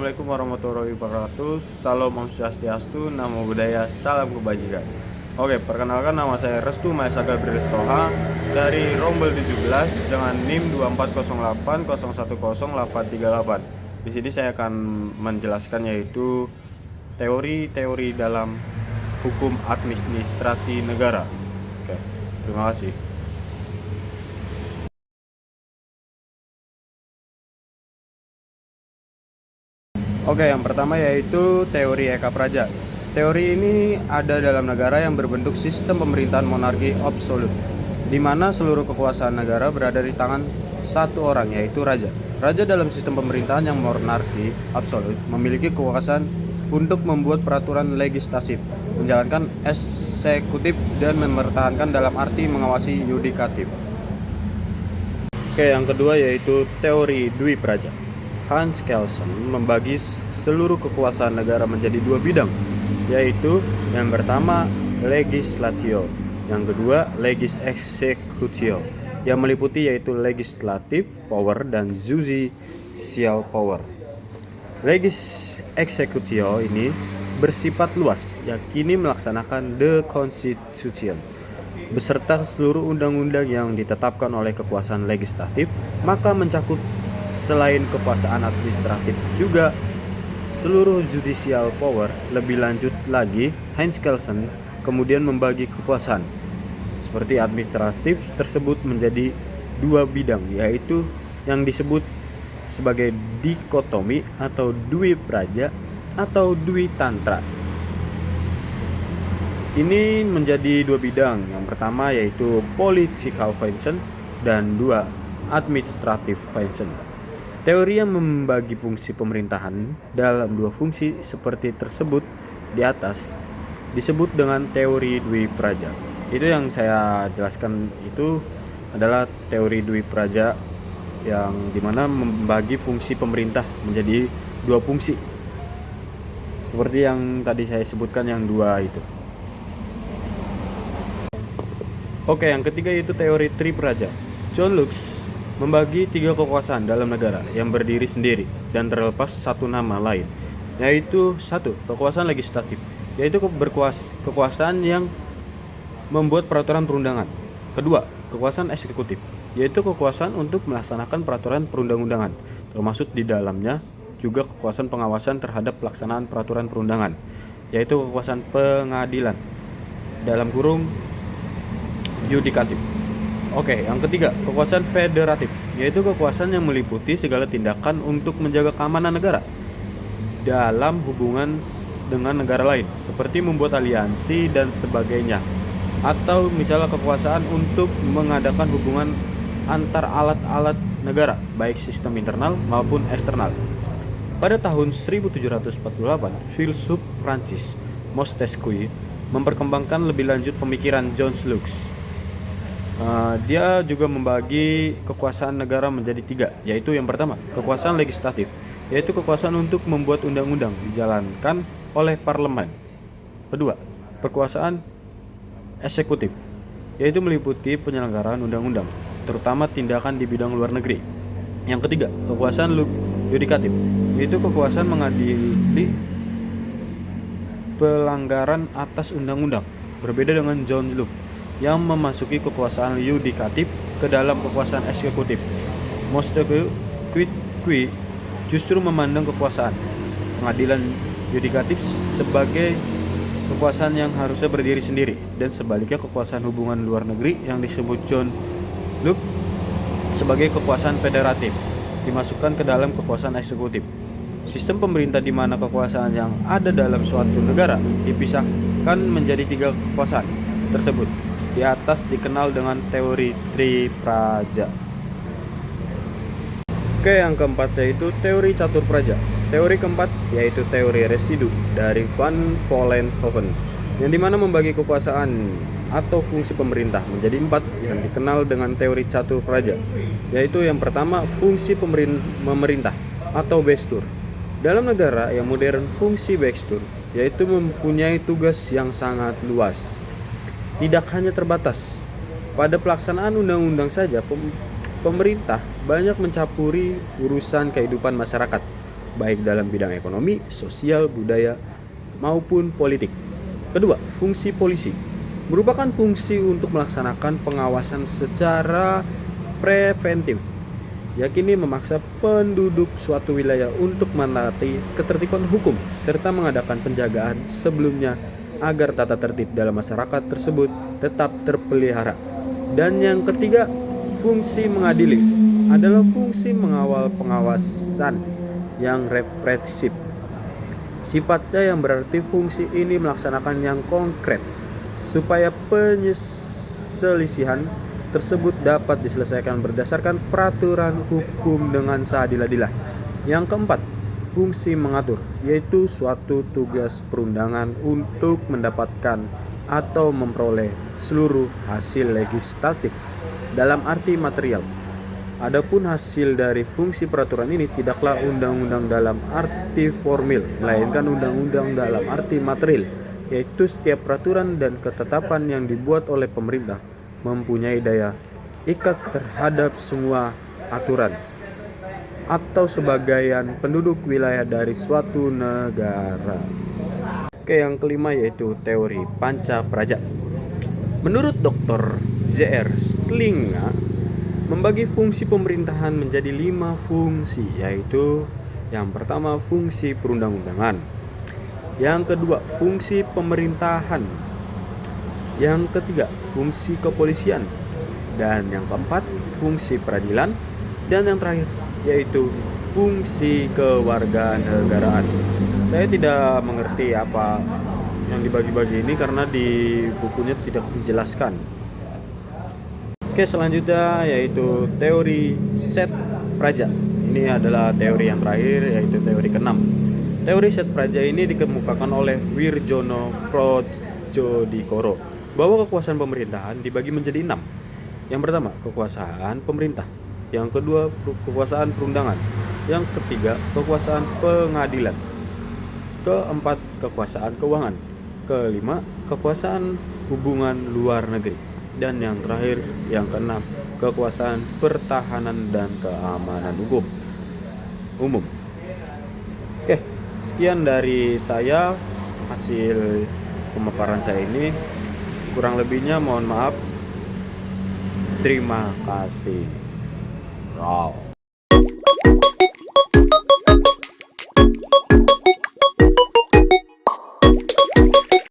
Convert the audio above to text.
Assalamualaikum warahmatullahi wabarakatuh. Salam Om Swastiastu, Namo Buddhaya, Salam Kebajikan. Oke, perkenalkan nama saya Restu Maesa Gabriel Stoha dari Rombel 17 dengan NIM 2408010838. Di sini saya akan menjelaskan yaitu teori-teori dalam hukum administrasi negara. Oke, terima kasih. Oke, yang pertama yaitu teori Eka Praja. Teori ini ada dalam negara yang berbentuk sistem pemerintahan monarki absolut, di mana seluruh kekuasaan negara berada di tangan satu orang, yaitu raja. Raja dalam sistem pemerintahan yang monarki absolut memiliki kekuasaan untuk membuat peraturan legislatif, menjalankan eksekutif, dan mempertahankan dalam arti mengawasi yudikatif. Oke, yang kedua yaitu teori Dwi Praja. Hans Kelsen membagi seluruh kekuasaan negara menjadi dua bidang, yaitu yang pertama legislatio, yang kedua legis executio, yang meliputi yaitu legislative power dan judicial power. Legis executio ini bersifat luas, yakini melaksanakan the constitution beserta seluruh undang-undang yang ditetapkan oleh kekuasaan legislatif, maka mencakup selain kekuasaan administratif juga seluruh judicial power. Lebih lanjut lagi, Hans Kelsen kemudian membagi kekuasaan seperti administratif tersebut menjadi dua bidang, yaitu yang disebut sebagai dikotomi atau Dwi Praja atau Dwi Tantra. Ini menjadi dua bidang, yang pertama yaitu political function dan dua administrative function. Teori yang membagi fungsi pemerintahan dalam dua fungsi seperti tersebut di atas disebut dengan teori Dwi Praja. Itu yang saya jelaskan itu adalah teori Dwi Praja, yang dimana membagi fungsi pemerintah menjadi dua fungsi, seperti yang tadi saya sebutkan yang dua itu. Oke, yang ketiga yaitu teori Tri Praja. John Locke membagi tiga kekuasaan dalam negara yang berdiri sendiri dan terlepas satu nama lain, yaitu satu, kekuasaan legislatif, yaitu kekuasaan yang membuat peraturan perundangan. Kedua, kekuasaan eksekutif, yaitu kekuasaan untuk melaksanakan peraturan perundang-undangan, termasuk di dalamnya juga kekuasaan pengawasan terhadap pelaksanaan peraturan perundangan, yaitu kekuasaan pengadilan dalam kurung yudikatif. Oke, yang ketiga, kekuasaan federatif, yaitu kekuasaan yang meliputi segala tindakan untuk menjaga keamanan negara dalam hubungan dengan negara lain, seperti membuat aliansi dan sebagainya, atau misalnya kekuasaan untuk mengadakan hubungan antar alat-alat negara, baik sistem internal maupun eksternal. Pada tahun 1748, filsuf Prancis Montesquieu memperkembangkan lebih lanjut pemikiran John Locke. Dia juga membagi kekuasaan negara menjadi tiga, yaitu yang pertama, kekuasaan legislatif, yaitu kekuasaan untuk membuat undang-undang dijalankan oleh parlemen. Kedua, kekuasaan eksekutif, yaitu meliputi penyelenggaraan undang-undang, terutama tindakan di bidang luar negeri. Yang ketiga, kekuasaan yudikatif, yaitu kekuasaan mengadili pelanggaran atas undang-undang. Berbeda dengan John Locke yang memasuki kekuasaan yudikatif ke dalam kekuasaan eksekutif. Montesquieu justru memandang kekuasaan pengadilan yudikatif sebagai kekuasaan yang harusnya berdiri sendiri, dan sebaliknya kekuasaan hubungan luar negeri yang disebut John Locke sebagai kekuasaan federatif dimasukkan ke dalam kekuasaan eksekutif. Sistem pemerintah di mana kekuasaan yang ada dalam suatu negara dipisahkan menjadi tiga kekuasaan tersebut di atas dikenal dengan teori Tri Praja. Oke, yang keempat yaitu teori Catur Praja. Teori keempat yaitu teori residu dari Van Vollenhoven, yang dimana membagi kekuasaan atau fungsi pemerintah menjadi empat, yang dikenal dengan teori Catur Praja, yaitu yang pertama fungsi pemerintah atau bestur. Dalam negara yang modern, fungsi bestur yaitu mempunyai tugas yang sangat luas, tidak hanya terbatas pada pelaksanaan undang-undang saja. Pemerintah banyak mencampuri urusan kehidupan masyarakat, baik dalam bidang ekonomi, sosial, budaya, maupun politik. Kedua, fungsi polisi merupakan fungsi untuk melaksanakan pengawasan secara preventif, yakni memaksa penduduk suatu wilayah untuk menaati ketertiban hukum serta mengadakan penjagaan sebelumnya agar tata tertib dalam masyarakat tersebut tetap terpelihara. Dan yang ketiga, fungsi mengadili adalah fungsi mengawal pengawasan yang represif. Sifatnya yang berarti fungsi ini melaksanakan yang konkret supaya perselisihan tersebut dapat diselesaikan berdasarkan peraturan hukum dengan seadil-adilnya. Yang keempat, fungsi mengatur, yaitu suatu tugas perundangan untuk mendapatkan atau memperoleh seluruh hasil legislatif dalam arti material. Adapun hasil dari fungsi peraturan ini tidaklah undang-undang dalam arti formil, melainkan undang-undang dalam arti material, yaitu setiap peraturan dan ketetapan yang dibuat oleh pemerintah mempunyai daya ikat terhadap semua aturan atau sebagian penduduk wilayah dari suatu negara. Oke, yang kelima yaitu teori panca praja. Menurut Dr. Z.R. Slinga, membagi fungsi pemerintahan menjadi 5 fungsi, yaitu yang pertama fungsi perundang-undangan, yang kedua fungsi pemerintahan, yang ketiga fungsi kepolisian, dan yang keempat fungsi peradilan, dan yang terakhir yaitu fungsi kewarganegaraan. Saya tidak mengerti apa yang dibagi-bagi ini karena di bukunya tidak dijelaskan. Oke, selanjutnya yaitu teori set praja. Ini adalah teori yang terakhir, yaitu teori ke-6. Teori set praja ini dikemukakan oleh Wirjono Projodikoro bahwa kekuasaan pemerintahan dibagi menjadi 6. Yang pertama, kekuasaan pemerintah. Yang kedua, kekuasaan perundangan. Yang ketiga, kekuasaan pengadilan. Keempat, kekuasaan keuangan. Kelima, kekuasaan hubungan luar negeri. Dan yang terakhir, yang keenam, kekuasaan pertahanan dan keamanan umum. Oke, sekian dari saya hasil pemaparan saya ini. Kurang lebihnya mohon maaf. Terima kasih. Wow.